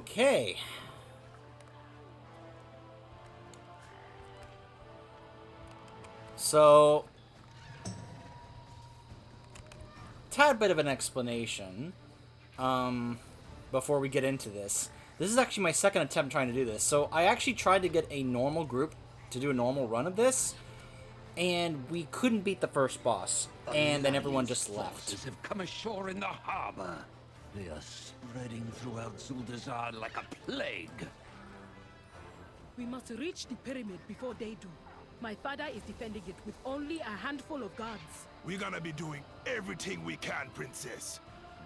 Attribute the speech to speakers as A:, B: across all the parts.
A: Okay. So, tad bit of an explanation before we get into this. This is actually my second attempt trying to do this. So I actually tried to get a normal group to do a normal run of this, and we couldn't beat the first boss, and then everyone just left.
B: Have come ashore in the harbor. They are spreading throughout Dazar'alor like a plague.
C: We must reach the pyramid before they do. My father is defending it with only a handful of guards.
D: We're gonna be doing everything we can, Princess.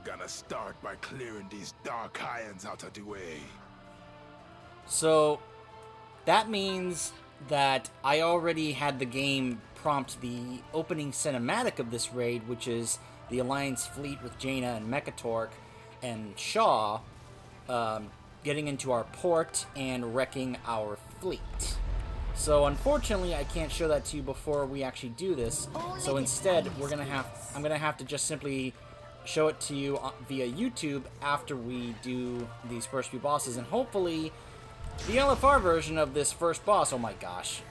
D: Gonna start by clearing these dark irons out of the way.
A: So, that means that I already had the game prompt the opening cinematic of this raid, which is the Alliance fleet with Jaina and Mechatork and Shaw getting into our port and wrecking our fleet. So unfortunately, I can't show that to you before we actually do this. So instead, I'm gonna have to just simply show it to you via YouTube after we do these first few bosses, and hopefully the LFR version of this first boss. Oh my gosh.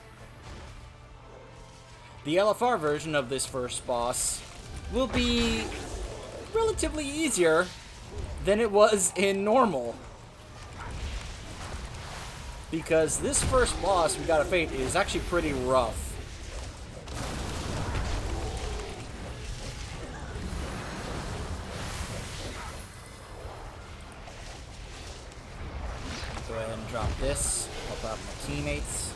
A: The LFR version of this first boss will be relatively easier than it was in normal. Because this first boss we gotta fight is actually pretty rough. Go ahead and drop this, help out my teammates.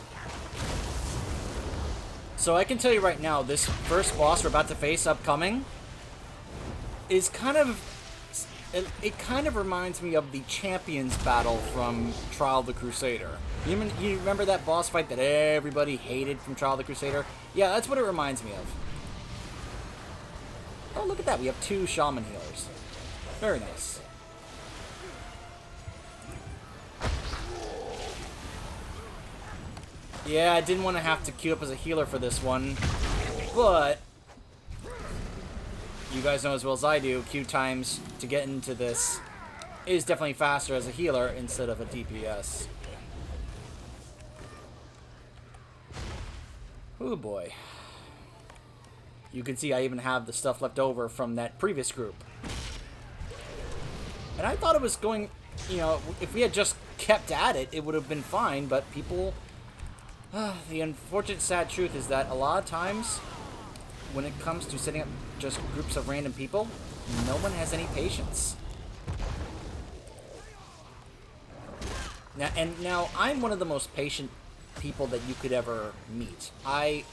A: So I can tell you right now, this first boss we're about to face upcoming is kind of... It kind of reminds me of the Champions battle from Trial of the Crusader. You remember that boss fight that everybody hated from Trial of the Crusader? Yeah, that's what it reminds me of. Oh, look at that. We have 2 Shaman healers. Very nice. Yeah, I didn't want to have to queue up as a healer for this one, but you guys know as well as I do, queue times to get into this is definitely faster as a healer instead of a DPS. Oh boy. You can see I even have the stuff left over from that previous group. And I thought it was going, you know, if we had just kept at it, it would have been fine, but people... the unfortunate sad truth is that a lot of times, when it comes to setting up just groups of random people, no one has any patience. Now I'm one of the most patient people that you could ever meet. I,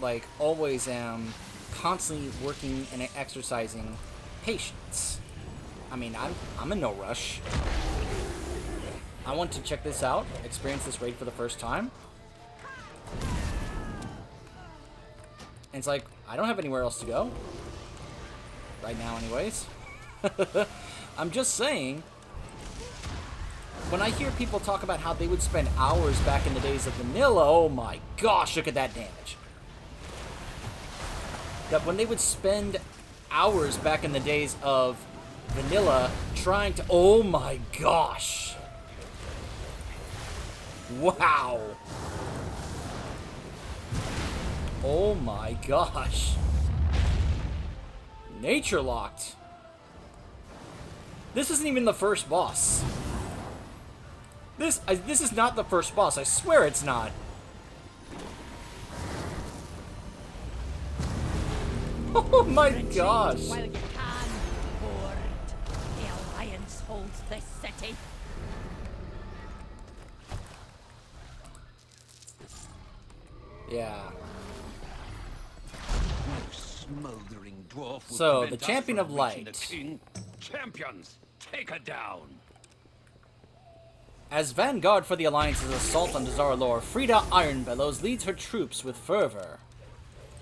A: like, always am constantly working and exercising patience. I mean, I'm in no rush. I want to check this out, experience this raid for the first time. And it's like, I don't have anywhere else to go. Right now, anyways. I'm just saying, when I hear people talk about how they would spend hours back in the days of vanilla, oh my gosh, look at that damage. That when they would spend hours back in the days of vanilla trying to, oh my gosh. Wow. Oh my gosh. Nature locked. This isn't even the first boss. This is not the first boss. I swear it's not. Oh my gosh.
C: While you can, Lord. The Alliance holds this city.
A: Yeah.
B: Smoldering dwarf.
A: So, the Champion of Light.
B: Champions, take her down.
A: As vanguard for the Alliance's assault on Dazar'alor, Frida Ironbellows leads her troops with fervor.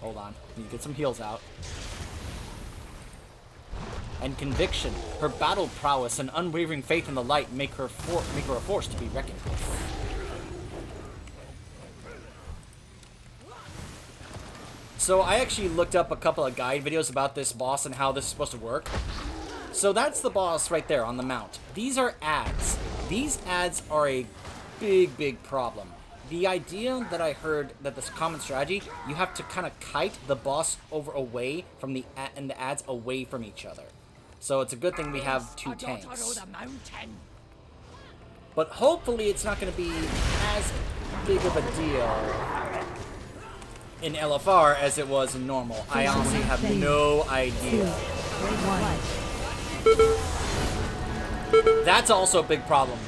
A: Hold on, need to get some heals out. And conviction, her battle prowess and unwavering faith in the light make her a force to be reckoned with. So I actually looked up a couple of guide videos about this boss and how this is supposed to work. So that's the boss right there on the mount. These are ads. These ads are a big problem. The idea that I heard that this common strategy, you have to kind of kite the boss away from the ads away from each other. So it's a good thing we have 2 tanks. But hopefully it's not going to be as big of a deal in LFR as it was in normal. I honestly have no idea. That's also a big problem.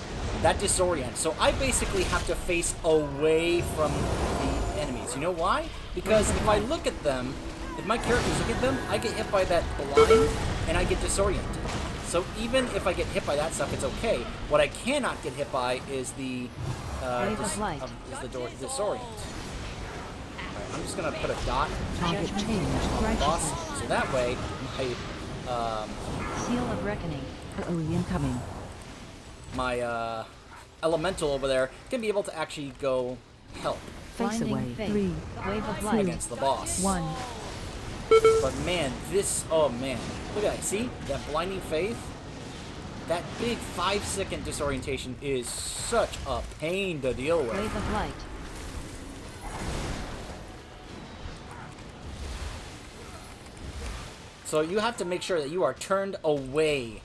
A: That disorient. So I basically have to face away from the enemies. You know why? Because if I look at them, if my characters look at them, I get hit by that blind and I get disoriented. So even if I get hit by that stuff, it's okay. What I cannot get hit by is the disorient. Alright, I'm just gonna put a dot on the boss, so that way my
E: Seal of Reckoning. Early incoming.
A: My elemental over there can be able to actually go help
E: Face away. 3. Wave of light.
A: against the boss.
E: 1.
A: But man, oh man, look at that. See that blinding faith? That big 5-second disorientation is such a pain to deal with.
E: Wave of light.
A: So you have to make sure that you are turned away.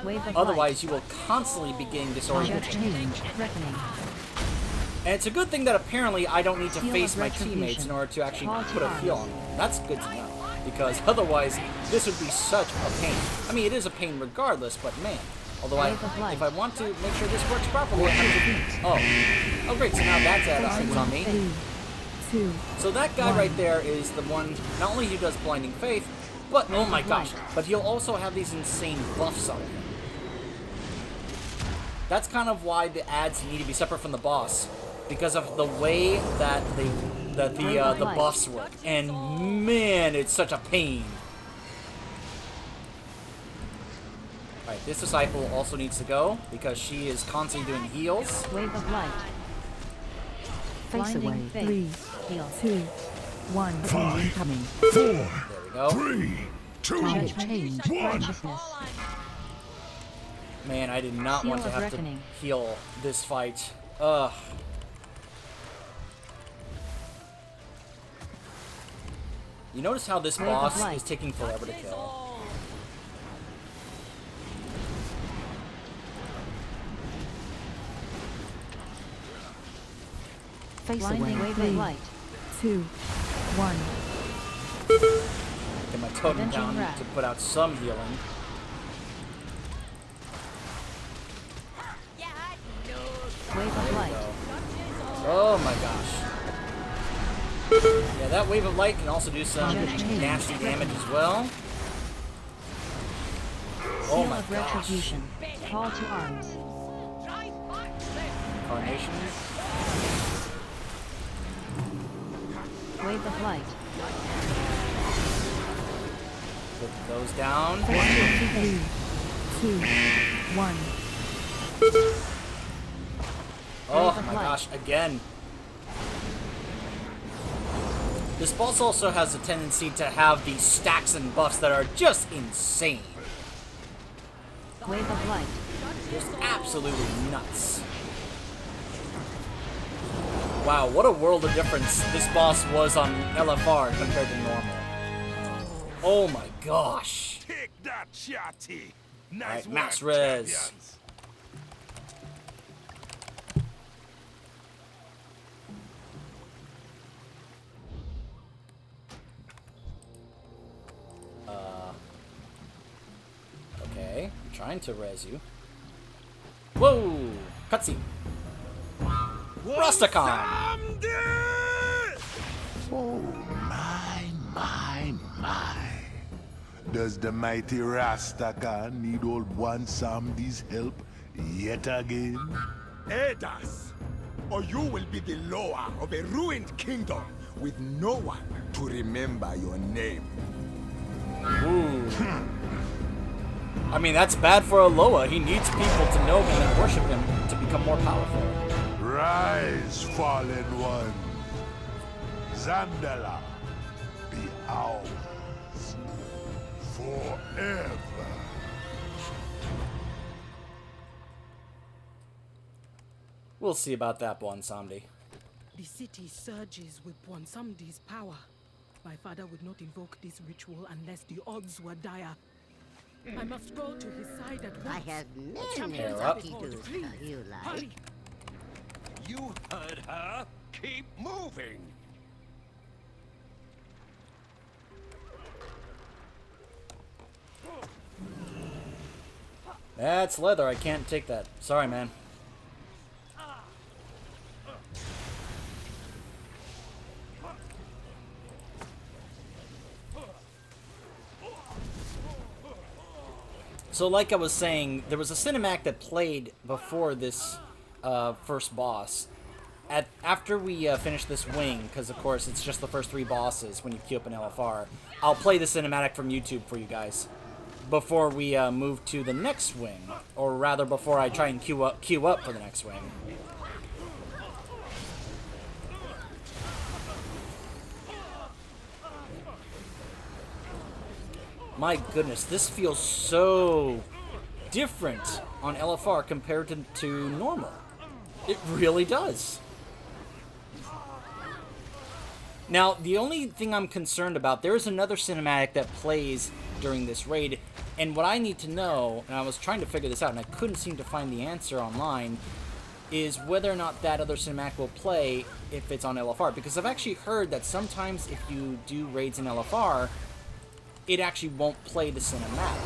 E: Wave of
A: Otherwise, you will constantly be getting disoriented.
E: Change. Reckoning.
A: And it's a good thing that apparently I don't need to
E: Seal
A: face
E: of
A: my
E: retribution.
A: teammates in order to actually
E: Call to
A: put a
E: arms.
A: heal on them. That's good to know. Because otherwise, this would be such a pain. I mean, it is a pain regardless, but man. Although
E: Wave of light.
A: if I want to make sure this works properly, I have to... Oh, great, so now that's at on me.
E: 3, 2.
A: So that guy right there is the one, not only who does Blinding Faith, but, oh my gosh, but he'll also have these insane buffs on him. That's kind of why the ads need to be separate from the boss, because of the way that the buffs work. And man, it's such a pain. Alright, this disciple also needs to go, because she is constantly doing heals.
E: Wave of light. Face away.
C: Blinding faith.
E: 3,
C: Heal.
E: 2, 1. Incoming.
D: 4,
A: There we go.
D: 3, 2,
E: Target change.
D: 1.
E: Righteousness.
A: Man, I did not
E: Seal
A: want to
E: of
A: have
E: reckoning.
A: to heal this fight. Ugh. You notice how this
E: Wave of
A: boss
E: light.
A: is taking forever to kill.
E: Face away. Wave of light.
C: 2, 1.
A: Get my totem
E: Avenging
A: down
E: Wrath.
A: to put out some healing.
E: Wave of light.
A: Oh my gosh. Yeah, that wave of light can also do some nasty damage as well. Oh
E: Seal
A: my
E: of
A: gosh.
E: Retribution. Call to arms.
A: Carnation.
E: Wave of light.
A: Put those down.
C: 3, 2, 1.
A: Oh
E: Wave of
A: my
E: light.
A: gosh, again. This boss also has a tendency to have these stacks and buffs that are just insane.
E: Wave of light.
A: Just absolutely nuts. Wow, what a world of difference this boss was on LFR compared to normal. Oh my gosh.
D: Take that, Chatty. Nice
A: Alright,
D: work,
A: max res.
D: champions.
A: Okay, I'm trying to res you. Whoa! Cutscene. Rusticon!
D: Oh, my. Does the mighty Rastakan need old one Samdi's help yet again? Aid us, or you will be the lower of a ruined kingdom with no one to remember your name.
A: Ooh. I mean, that's bad for Aloha. He needs people to know him and worship him to become more powerful.
D: Rise, fallen one. Zandala, be ours forever.
A: We'll see about that, Bwansamdi.
C: The city surges with Bwansamdi's power. My father would not invoke this ritual unless the odds were dire. I must go to his side at once.
F: I have many
C: Champions
A: Pair up.
C: are before
F: to
C: you.
F: tell you like.
C: Hurry!
B: You heard her. Keep moving.
A: That's leather. I can't take that. Sorry, man. So like I was saying, there was a cinematic that played before this first boss. After we finish this wing, because of course it's just the first 3 bosses when you queue up an LFR, I'll play the cinematic from YouTube for you guys before we move to the next wing, or rather before I try and queue up for the next wing. My goodness, this feels so different on LFR compared to normal. It really does. Now, the only thing I'm concerned about, there is another cinematic that plays during this raid, and what I need to know, and I was trying to figure this out and I couldn't seem to find the answer online, is whether or not that other cinematic will play if it's on LFR. Because I've actually heard that sometimes if you do raids in LFR, it actually won't play the cinematic.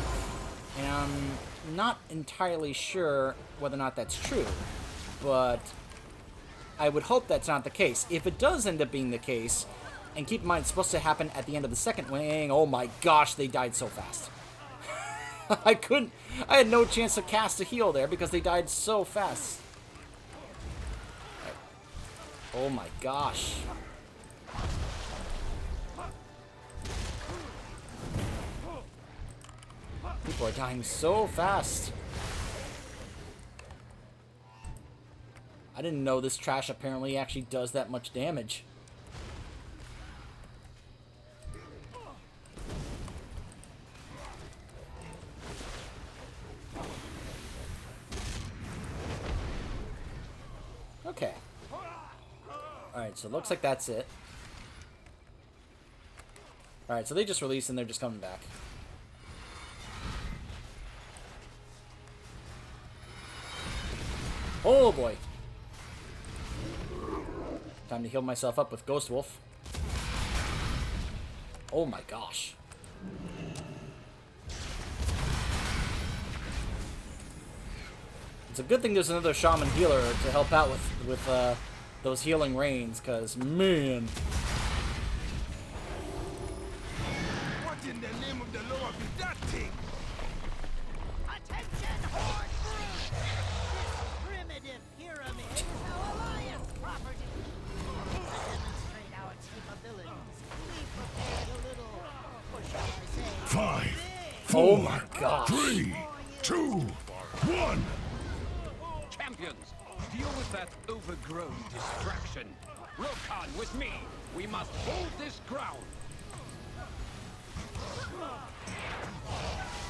A: And I'm not entirely sure whether or not that's true, but I would hope that's not the case. If it does end up being the case, and keep in mind it's supposed to happen at the end of the second wing, oh my gosh, they died so fast. I had no chance to cast a heal there because they died so fast. Oh my gosh. People are dying so fast. I didn't know this trash apparently actually does that much damage. Okay. Alright, so it looks like that's it. Alright, so they just released and they're just coming back. Oh boy. Time to heal myself up with Ghost Wolf. Oh my gosh. It's a good thing there's another Shaman healer to help out with those healing rains, because, man.
D: What in the name of the Lord is that thing?
F: Attention, Horde Brute! This primitive pyramid is our Alliance property. To demonstrate our capabilities, we prepared a little, or shall I say,
D: 5,
A: Oh my gosh.
D: 3, 2, 1.
B: Champions, deal with that overgrown distraction. Rokan, with me. We must hold this ground.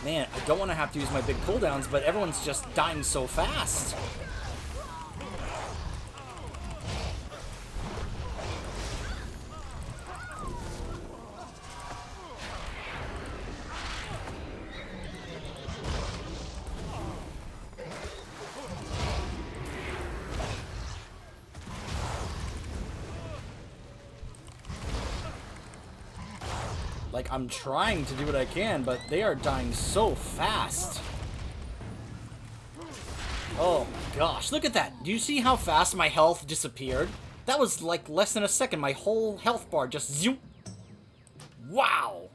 A: Man, I don't want to have to use my big cooldowns, but everyone's just dying so fast. Like, I'm trying to do what I can, but they are dying so fast. Oh my gosh, look at that. Do you see how fast my health disappeared? That was like less than a second. My whole health bar just zoom. Wow.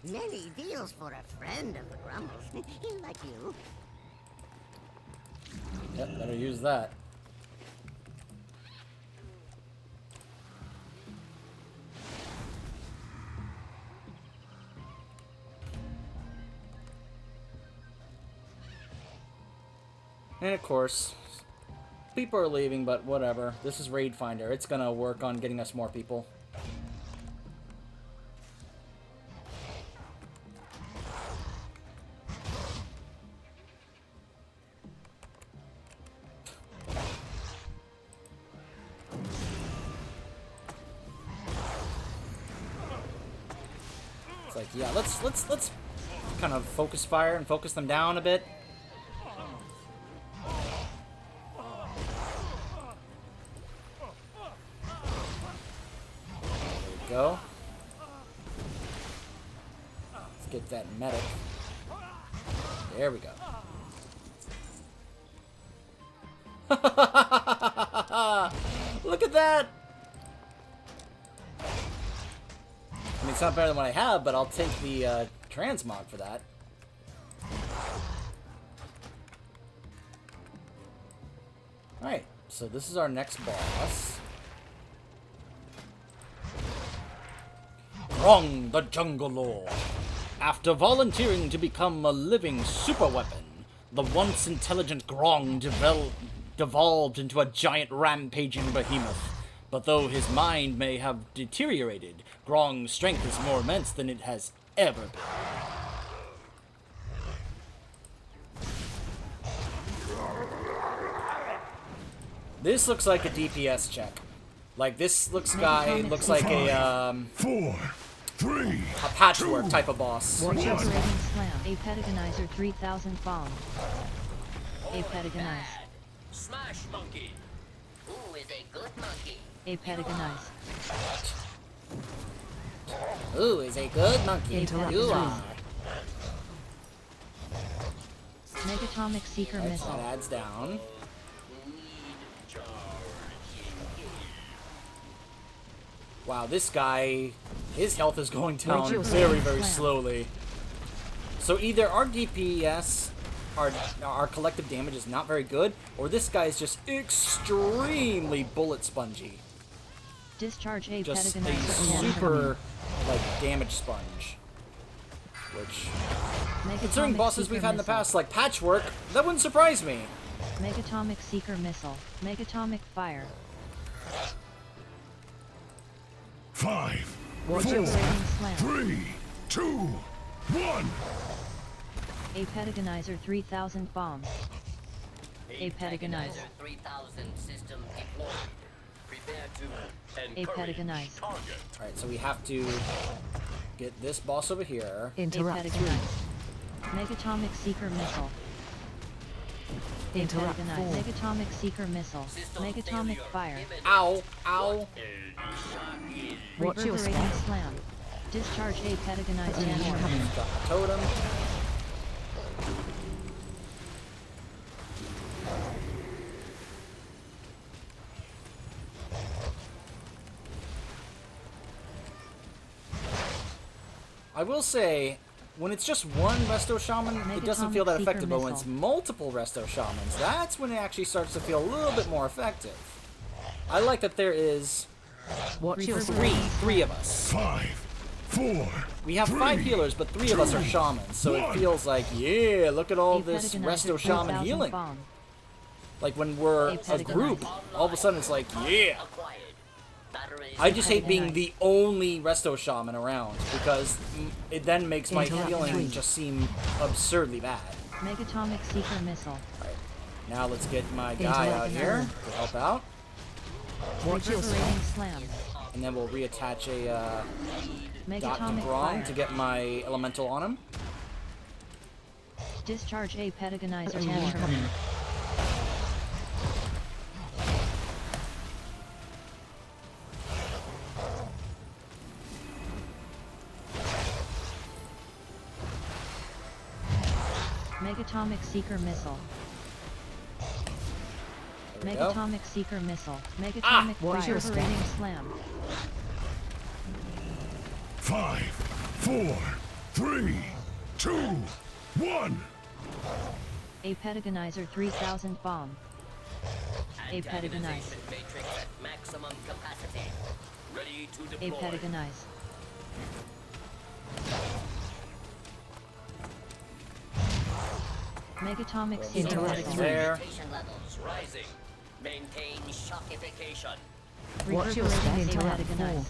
F: Many deals for a friend of the Grumbles, like you.
A: Yep, better use that. And of course, people are leaving, but whatever. This is Raid Finder. It's gonna work on getting us more people. like, yeah, let's kind of focus fire and focus them down a bit. There we go. Let's get that medic. There we go. Look at that! I mean, it's not better than what I have, but I'll take the transmog for that. Alright, so this is our next boss. Grong the Dazar'alor. After volunteering to become a living super weapon, the once intelligent Grong devolved into a giant rampaging behemoth. But though his mind may have deteriorated, Grong's strength is more immense than it has ever been. This looks like a DPS check. Like, this looks looks like a
D: 4, 3,
A: a patchwork type of boss.
E: Operating slam. A Petagonizer 3000 bomb. A Petagonize.
G: Smash monkey. Who is a good monkey?
E: A Petagonize.
A: Ooh, is a good monkey.
E: Interrupt
A: You
E: zone.
A: are.
E: Megatomic Seeker
A: Right, so
E: Missile.
A: that adds down. Wow, this guy, his health is going down
E: Rachel
A: very,
E: Slam.
A: very slowly. So either our DPS, our collective damage is not very good, or this guy is just extremely bullet spongy.
E: Discharge a
A: Just a
E: Petagonizer.
A: super, like, damage sponge. Which, considering
E: Megatomic
A: bosses
E: Seeker
A: we've had in the
E: Missile.
A: past, like Patchwork, that wouldn't surprise me.
E: Megatomic Seeker Missile. Megatomic Fire.
D: 5,
E: Operating
D: 4,
E: slam.
D: 3, 2, 1.
E: A Petagonizer 3000 bomb. A Petagonize.
G: 3000 system deployed. Prepare to
E: A
G: encourage
E: Petagonize.
G: target.
A: Alright, so we have to get this boss over here.
E: A Petagonize. Megatomic Seeker Missile. A Petagonize. Megatomic Seeker Missile. Megatomic Fire.
A: Ow! Ow!
E: Reverberating Slam. Discharge a Petagonize Hammer.
A: Got my totem. I will say, when it's just one Resto Shaman, it doesn't feel that
E: Megatomic
A: effective,
E: Seeker
A: but when it's
E: Missile.
A: multiple Resto Shamans, that's when it actually starts to feel a little bit more effective. I like that there is three of us.
D: 5, 4.
A: We have 5 healers, but 3 of us are shamans, so it feels like, yeah, look at all
E: A
A: this
E: Petagonizer
A: Resto Shaman
E: 3000
A: healing.
E: bomb.
A: Like when we're
E: A
A: a
E: Petagonizer.
A: group, all of a sudden it's like, yeah.
G: Acquired. Batteries.
A: I just hate being
E: Petagonize.
A: the only Resto Shaman around, because it then makes my
E: Interrupt
A: healing
E: three.
A: just seem absurdly bad.
E: Megatomic Seeker Missile.
A: Alright, now let's get my guy out here to help out,
E: Reverberating Slam.
A: and then we'll reattach a Dot to
E: Megatomic
A: Grong
E: Fire.
A: to get my elemental on him.
E: Discharge a Petagonizer Hammer. Megatomic Seeker Missile.
A: There we go.
E: Megatomic Seeker Missile. Megatomic Fire. Reverberating Slam.
D: 5, 4, 3, 2, 1.
E: A Petagonizer 3000 bomb. A Petagonize.
G: Antagonization matrix at maximum capacity. Ready to
E: A
G: deploy.
E: Petagonize. Megatomic Seeker
A: Interrupt
E: Missile.
A: there.
G: Mutation levels rising. Maintain shockification.
E: Reverberating Petagonize.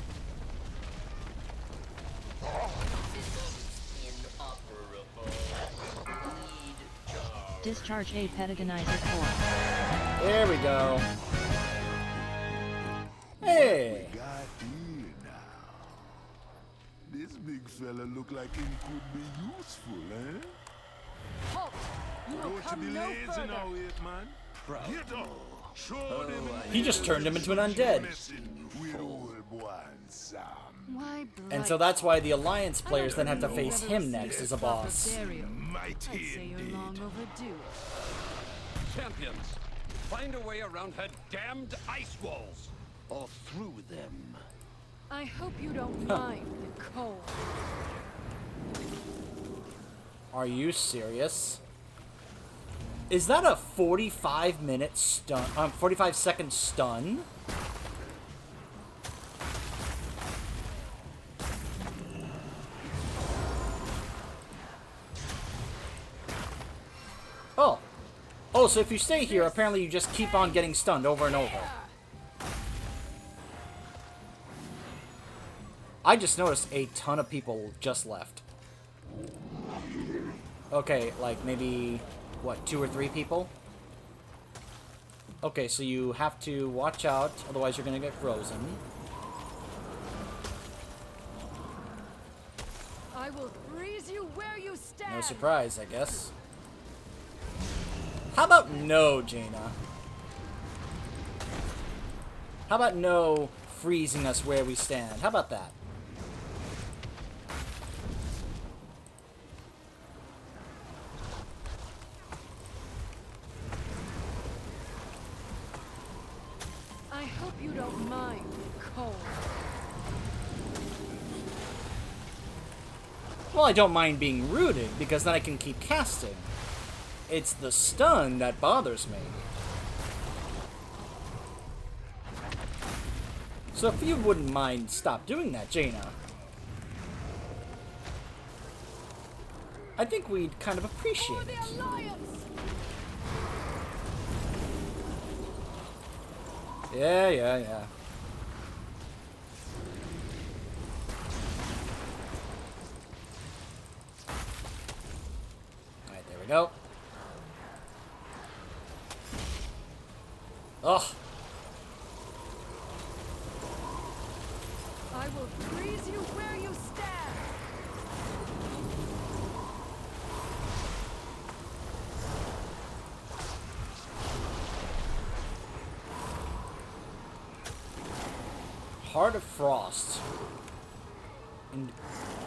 G: Inoperable. Need charge.
E: Discharge a Petagonizer 4.
A: There we go. Hey!
D: Got here now. This big fella look like him could be useful, eh?
H: Halt! You will
D: Don't
H: come
D: you be
H: no
D: lazy
H: further.
D: now, ape man. Get up. Show them.
A: He just turned him into an undead.
D: With old one, Sam.
H: Why
A: And so that's why the Alliance
H: I
A: players
H: don't
A: then have to
H: believe
A: face
H: you've ever
A: him next
H: received
A: as a
H: proper
A: boss.
H: burial.
D: Mighty
H: I'd say you're
D: indeed.
H: long overdue.
B: Champions, find a way around her damned ice walls. Or through them.
H: I hope you don't mind the cold.
A: Are you serious? Is that a 45-minute stun? 45-second stun? Oh. Oh, so if you stay here, apparently you just keep on getting stunned over and over. I just noticed a ton of people just left. Okay, like maybe, what, 2 or 3 people? Okay, so you have to watch out, otherwise you're gonna get frozen.
H: I will freeze you where you stand.
A: No surprise, I guess. How about no, Jaina? How about no freezing us where we stand? How about that?
H: I hope you don't mind the cold.
A: Well, I don't mind being rooted, because then I can keep casting. It's the stun that bothers me. So if you wouldn't mind, stop doing that, Jaina. I think we'd kind of appreciate
H: For the
A: it.
H: Alliance!
A: Yeah. Alright, there we go. Ugh.
H: I will freeze you where you stand.
A: Heart of Frost.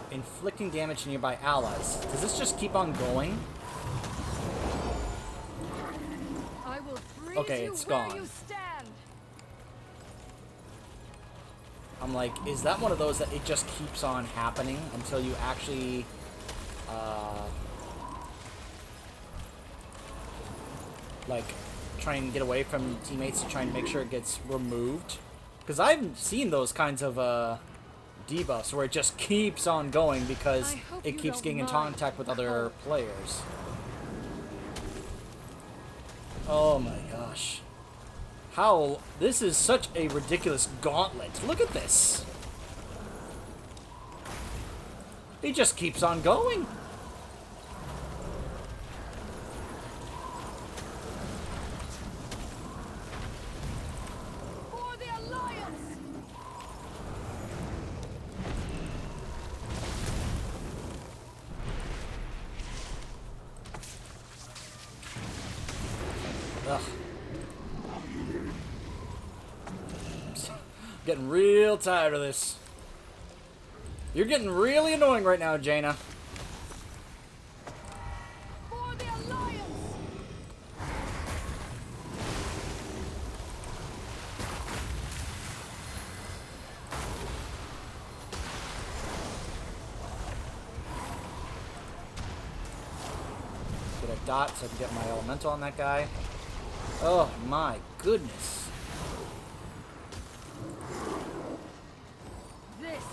A: Inflicting damage to nearby allies. Does this just keep on going?
H: I will freeze
A: Okay,
H: you
A: it's
H: where
A: gone.
H: you stand.
A: I'm like, is that one of those that it just keeps on happening until you actually, like, try and get away from teammates to try and make sure it gets removed? Because I've seen those kinds of, debuffs where it just keeps on going because
H: I hope
A: it
H: you
A: keeps
H: don't
A: getting in
H: mind
A: contact with
H: the
A: other
H: cold.
A: players. Oh my gosh. How... This is such a ridiculous gauntlet. Look at this. It just keeps on going.
H: For the Alliance!
A: Ugh. Getting real tired of this. You're getting really annoying right now, Jaina.
H: For the Alliance!
A: Get a dot so I can get my elemental on that guy. Oh my goodness.
H: This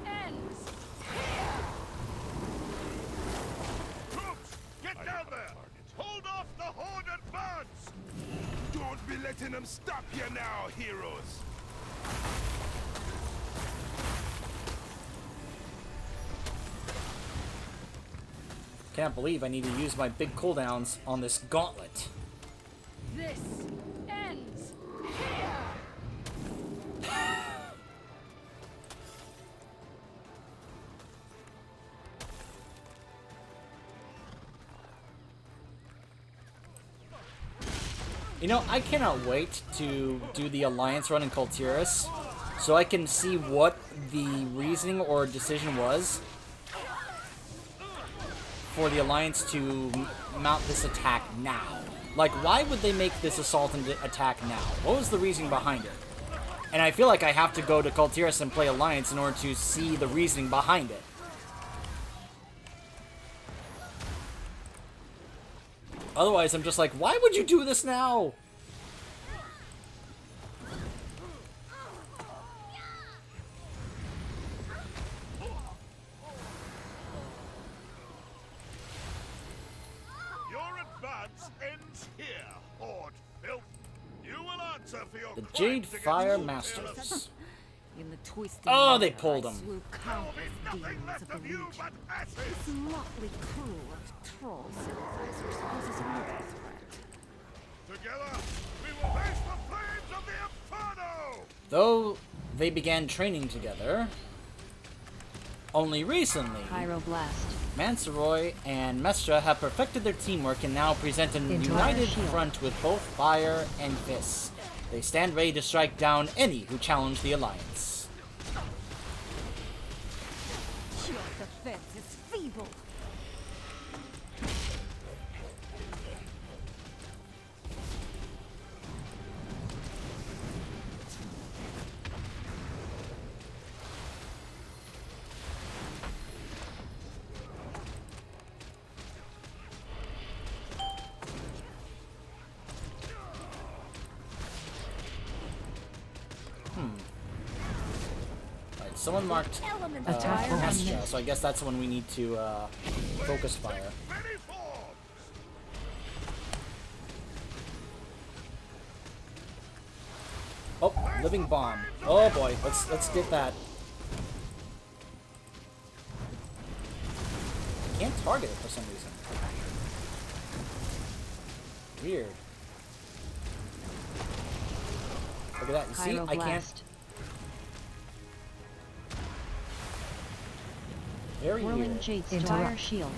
H: ends here!
D: Troops, get down there! Hold off the horde advance! Don't be letting them stop you now, heroes!
A: Can't believe I need to use my big cooldowns on this gauntlet.
H: This ends here!
A: You know, I cannot wait to do the Alliance run in Kultiris, so I can see what the reasoning or decision was for the Alliance to mount this attack now. Like, why would they make this assault and attack now? What was the reasoning behind it? And I feel like I have to go to Kultiris and play Alliance in order to see the reasoning behind it. Otherwise, I'm just like, why would you do this now?
D: Your advance ends here, Horde filth. You will answer for your
A: The
D: crimes
A: Jade
D: against
A: Fire
D: Ultira.
A: Masters.
I: In the twisting
A: Oh, they
I: of
A: pulled
I: I
A: him.
I: slew
D: There will
I: countless
D: be nothing
I: demons
D: left
I: of the
D: of you
I: Legion.
D: but ashes.
I: This motley crew of troll sympathizers poses another threat.
D: Together, we will face the flames of the Inferno!
A: Though they began training together, only recently,
E: Pyroblast.
A: Mansaroy and Mestra have perfected their teamwork and now present a
E: Into
A: united
E: our shield.
A: front with both fire and fists. They stand ready to strike down any who challenge the Alliance.
I: Your defense is feeble.
A: Alright, someone marked
E: Attack on
A: Mestra,
E: miss.
A: so I guess that's when we need to focus fire.
D: Many forms!
A: Oh, living bomb. Oh boy, let's get that. Can't target it for some reason. Weird. Look at that. You see, I can't.
E: Pyroblast.
A: Very
E: Whirling
A: weird.
E: Jade Fire
H: Interrupt.
E: Shield.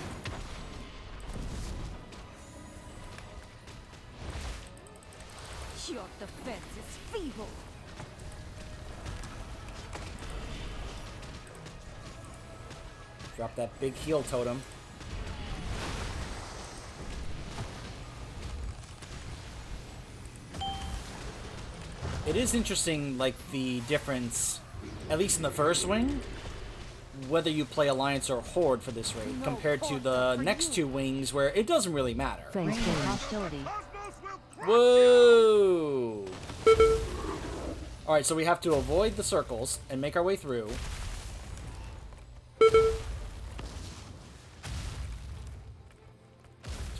I: Your defense is feeble.
A: Drop that big heal totem. It is interesting, like, the difference, at least in the first wing, whether you play Alliance or Horde for this raid, compared to the next two wings where it doesn't really matter.
E: Ring of hostility.
D: Cosmos will
A: Whoa! Alright, so we have to avoid the circles and make our way through. Let's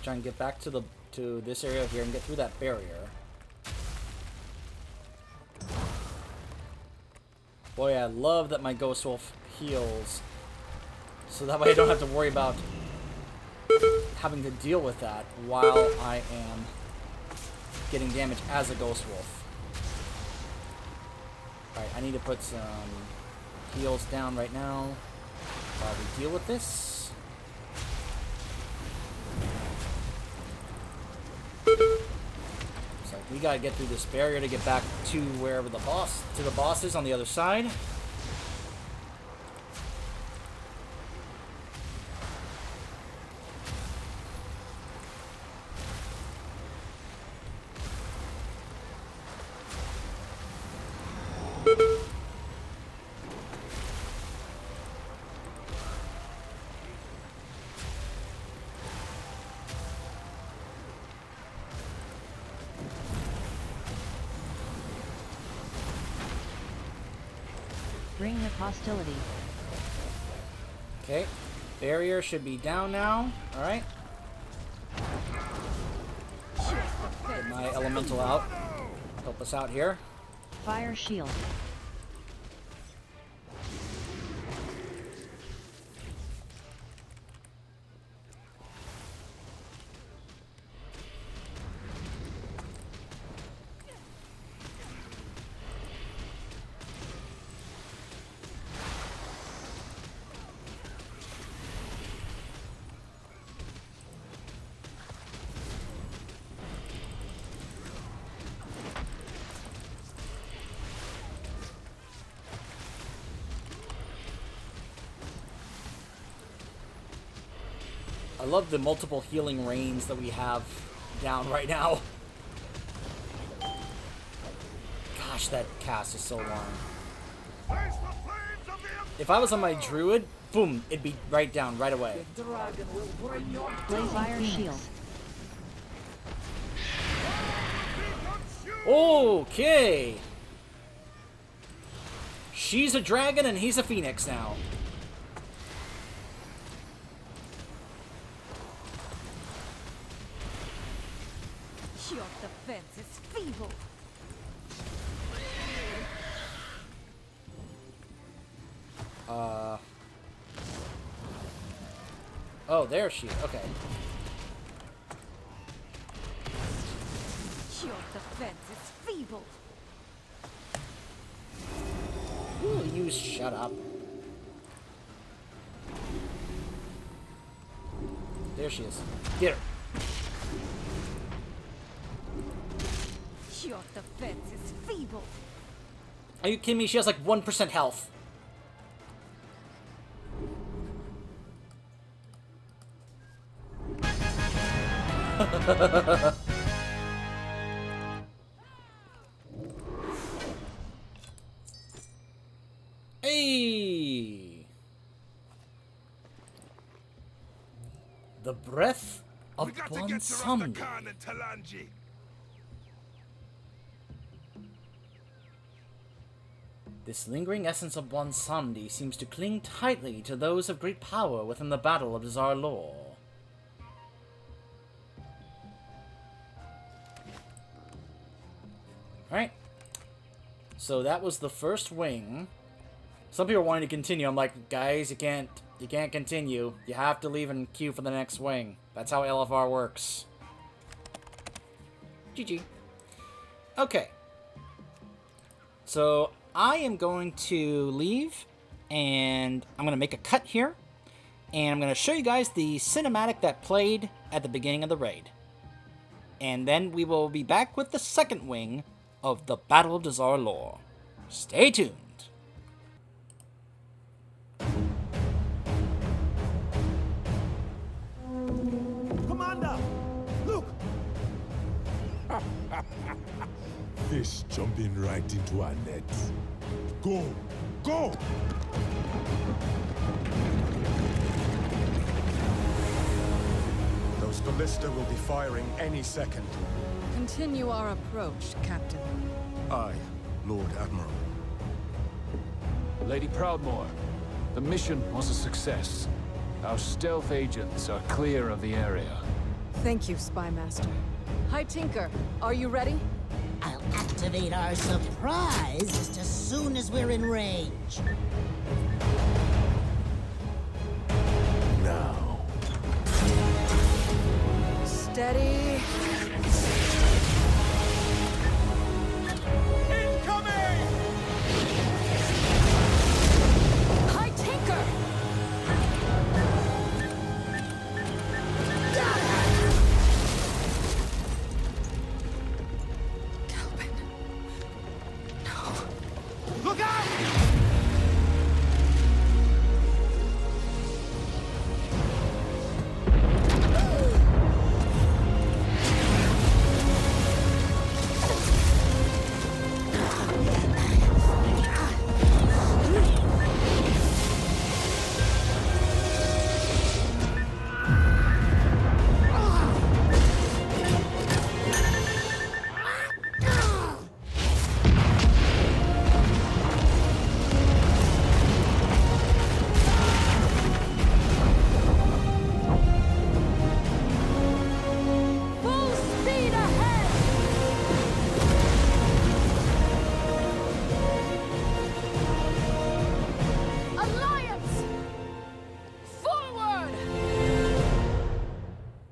A: try and get back to this area here and get through that barrier. Boy, I love that my Ghost Wolf heals. So that way I don't have to worry about having to deal with that while I am getting damage as a Ghost Wolf. Alright, I need to put some heals down right now while we deal with this. So we gotta get through this barrier to get back to wherever the boss is on the other side.
E: Ring of hostility.
A: Okay, barrier should be down now. Alright. Get my elemental out. Help us out here.
E: Fire Shield.
A: love the multiple healing rains that we have down right now. Gosh, that cast is so long. If I was on my druid, boom, it'd be right down right away.
E: Blaze Fire Shield.
A: Okay. She's a dragon and he's a phoenix now.
I: Your defense is feeble.
A: Oh, there she is. Okay.
I: Your defense is feeble.
A: Ooh, you shut up. There she is. Get her.
I: Your defense is feeble.
A: Are you kidding me? She has like 1% health. Hey! The breath of Bonsam. This lingering essence of Bonsandi seems to cling tightly to those of great power within the battle of Dazar'alor. Alright. So that was the first wing. Some people are wanting to continue. I'm like, guys, you can't continue. You have to leave and queue for the next wing. That's how LFR works. GG. Okay. So I am going to leave, and I'm going to make a cut here, and I'm going to show you guys the cinematic that played at the beginning of the raid. And then we will be back with the second wing of the Battle of Dazar'alor. Stay tuned.
D: Commander! Look! Fish jumping right into our nets. Go! Go!
J: Those ballista will be firing any second.
H: Continue our approach, Captain.
J: Aye, Lord Admiral.
K: Lady Proudmoore, the mission was a success. Our stealth agents are clear of the area.
H: Thank you, Spymaster. Hi, Tinker. Are you ready?
F: I'll activate our surprise just as soon as we're in range.
D: Now.
H: Steady.